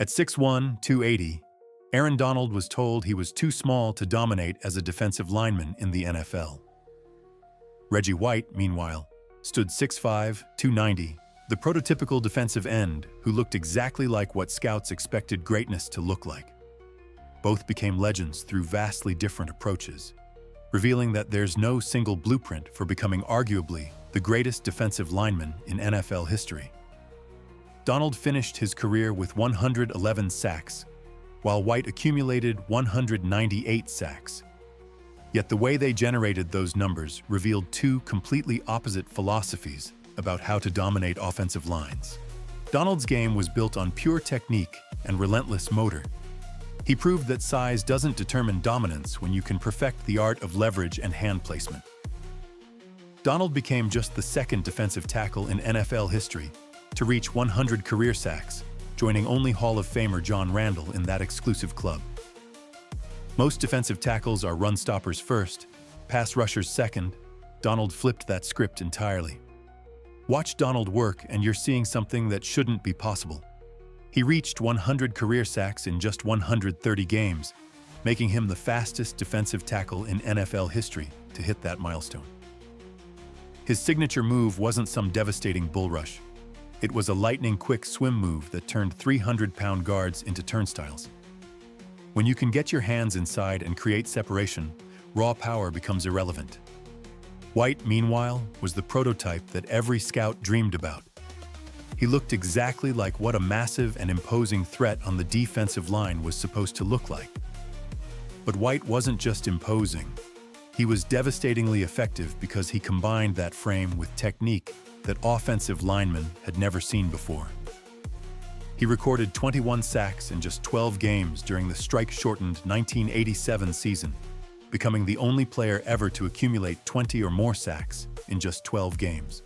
At 6'1", 280, Aaron Donald was told he was too small to dominate as a defensive lineman in the NFL. Reggie White, meanwhile, stood 6'5", 290, the prototypical defensive end who looked exactly like what scouts expected greatness to look like. Both became legends through vastly different approaches, revealing that there's no single blueprint for becoming arguably the greatest defensive lineman in NFL history. Donald finished his career with 111 sacks, while White accumulated 198 sacks. Yet the way they generated those numbers revealed two completely opposite philosophies about how to dominate offensive lines. Donald's game was built on pure technique and relentless motor. He proved that size doesn't determine dominance when you can perfect the art of leverage and hand placement. Donald became just the second defensive tackle in NFL history to reach 100 career sacks, joining only Hall of Famer John Randle in that exclusive club. Most defensive tackles are run stoppers first, pass rushers second. Donald flipped that script entirely. Watch Donald work and you're seeing something that shouldn't be possible. He reached 100 career sacks in just 130 games, making him the fastest defensive tackle in NFL history to hit that milestone. His signature move wasn't some devastating bull rush. It was a lightning-quick swim move that turned 300-pound guards into turnstiles. When you can get your hands inside and create separation, raw power becomes irrelevant. White, meanwhile, was the prototype that every scout dreamed about. He looked exactly like what a massive and imposing threat on the defensive line was supposed to look like. But White wasn't just imposing. He was devastatingly effective because he combined that frame with technique that offensive linemen had never seen before. He recorded 21 sacks in just 12 games during the strike-shortened 1987 season, becoming the only player ever to accumulate 20 or more sacks in just 12 games.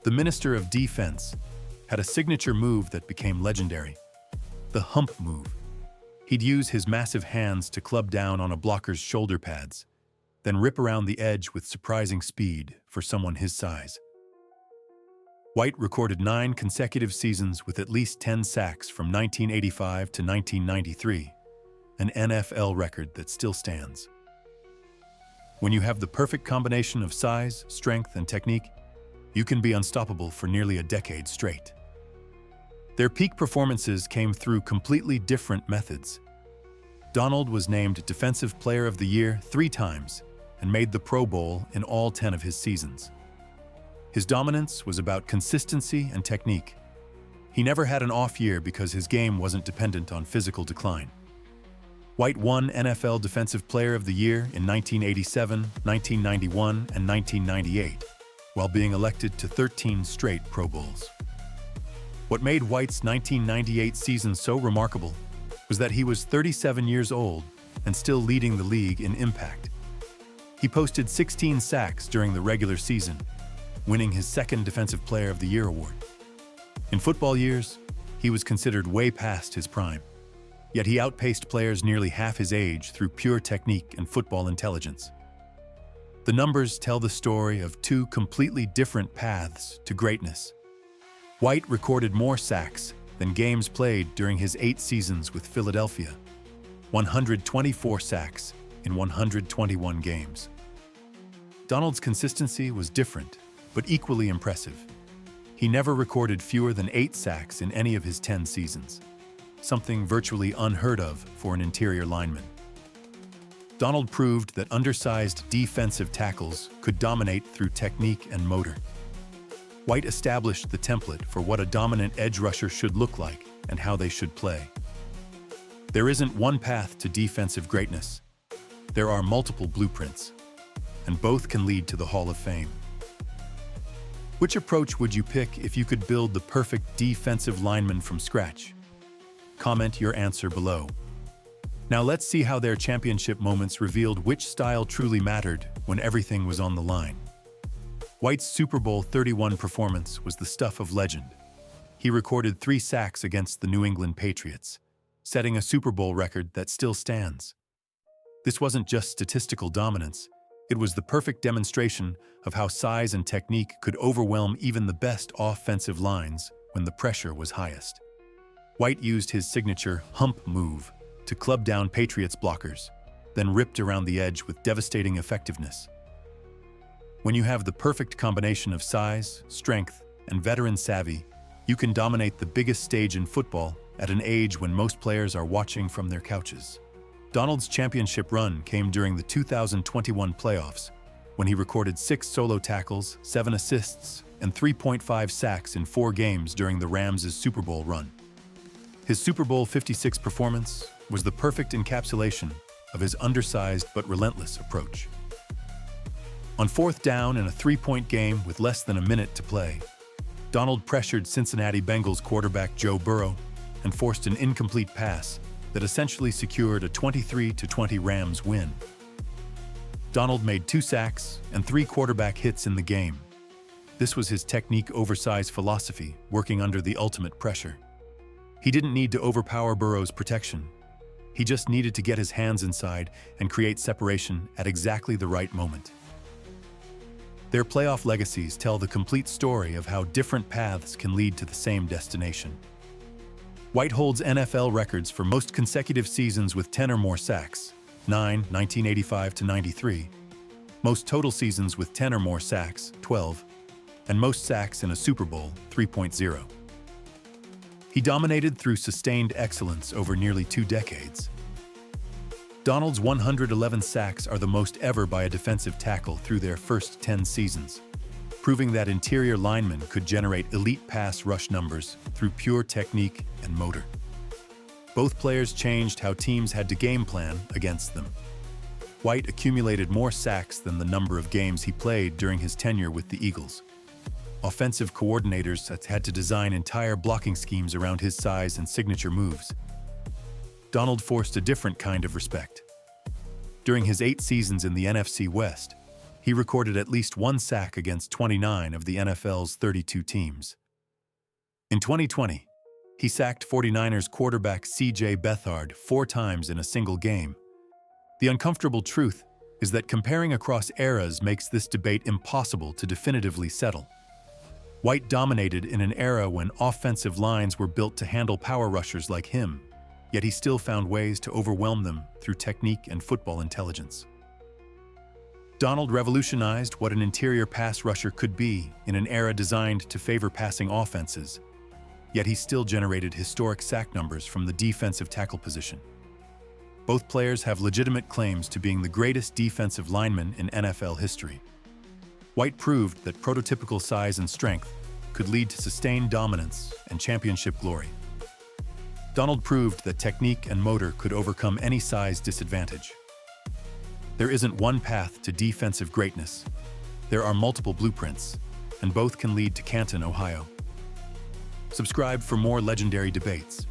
The Minister of Defense had a signature move that became legendary: the hump move. He'd use his massive hands to club down on a blocker's shoulder pads, then rip around the edge with surprising speed for someone his size. White recorded 9 consecutive seasons with at least 10 sacks from 1985 to 1993, an NFL record that still stands. When you have the perfect combination of size, strength, and technique, you can be unstoppable for nearly a decade straight. Their peak performances came through completely different methods. Donald was named Defensive Player of the Year 3 times and made the Pro Bowl in all 10 of his seasons. His dominance was about consistency and technique. He never had an off year because his game wasn't dependent on physical decline. White won NFL Defensive Player of the Year in 1987, 1991, and 1998, while being elected to 13 straight Pro Bowls. What made White's 1998 season so remarkable was that he was 37 years old and still leading the league in impact. He posted 16 sacks during the regular season, winning his second Defensive Player of the Year award. In football years, he was considered way past his prime, yet he outpaced players nearly half his age through pure technique and football intelligence. The numbers tell the story of two completely different paths to greatness. White recorded more sacks than games played during his 8 seasons with Philadelphia, 124 sacks in 121 games. Donald's consistency was different, but equally impressive. He never recorded fewer than 8 sacks in any of his 10 seasons, something virtually unheard of for an interior lineman. Donald proved that undersized defensive tackles could dominate through technique and motor. White established the template for what a dominant edge rusher should look like and how they should play. There isn't one path to defensive greatness. There are multiple blueprints, and both can lead to the Hall of Fame. Which approach would you pick if you could build the perfect defensive lineman from scratch? Comment your answer below. Now let's see how their championship moments revealed which style truly mattered when everything was on the line. White's Super Bowl 31 performance was the stuff of legend. He recorded 3 sacks against the New England Patriots, setting a Super Bowl record that still stands. This wasn't just statistical dominance, it was the perfect demonstration of how size and technique could overwhelm even the best offensive lines when the pressure was highest. White used his signature hump move to club down Patriots blockers, then ripped around the edge with devastating effectiveness. When you have the perfect combination of size, strength, and veteran savvy, you can dominate the biggest stage in football at an age when most players are watching from their couches. Donald's championship run came during the 2021 playoffs, when he recorded 6 solo tackles, 7 assists, and 3.5 sacks in 4 games during the Rams' Super Bowl run. His Super Bowl 56 performance was the perfect encapsulation of his undersized but relentless approach. On 4th down in a 3-point game with less than a minute to play, Donald pressured Cincinnati Bengals quarterback Joe Burrow and forced an incomplete pass that essentially secured a 23-20 Rams win. Donald made 2 sacks and 3 quarterback hits in the game. This was his technique oversized philosophy, working under the ultimate pressure. He didn't need to overpower Burrow's protection. He just needed to get his hands inside and create separation at exactly the right moment. Their playoff legacies tell the complete story of how different paths can lead to the same destination. White holds NFL records for most consecutive seasons with 10 or more sacks, 9, 1985-93, most total seasons with 10 or more sacks, 12, and most sacks in a Super Bowl, 3.0. He dominated through sustained excellence over nearly 2 decades. Donald's 111 sacks are the most ever by a defensive tackle through their first 10 seasons, proving that interior linemen could generate elite pass rush numbers through pure technique and motor. Both players changed how teams had to game plan against them. White accumulated more sacks than the number of games he played during his tenure with the Eagles. Offensive coordinators had to design entire blocking schemes around his size and signature moves. Donald forced a different kind of respect. During his 8 seasons in the NFC West, he recorded at least 1 sack against 29 of the NFL's 32 teams. In 2020, he sacked 49ers quarterback C.J. Beathard 4 times in a single game. The uncomfortable truth is that comparing across eras makes this debate impossible to definitively settle. White dominated in an era when offensive lines were built to handle power rushers like him, yet he still found ways to overwhelm them through technique and football intelligence. Donald revolutionized what an interior pass rusher could be in an era designed to favor passing offenses, yet he still generated historic sack numbers from the defensive tackle position. Both players have legitimate claims to being the greatest defensive linemen in NFL history. White proved that prototypical size and strength could lead to sustained dominance and championship glory. Donald proved that technique and motor could overcome any size disadvantage. There isn't one path to defensive greatness. There are multiple blueprints, and both can lead to Canton, Ohio. Subscribe for more legendary debates.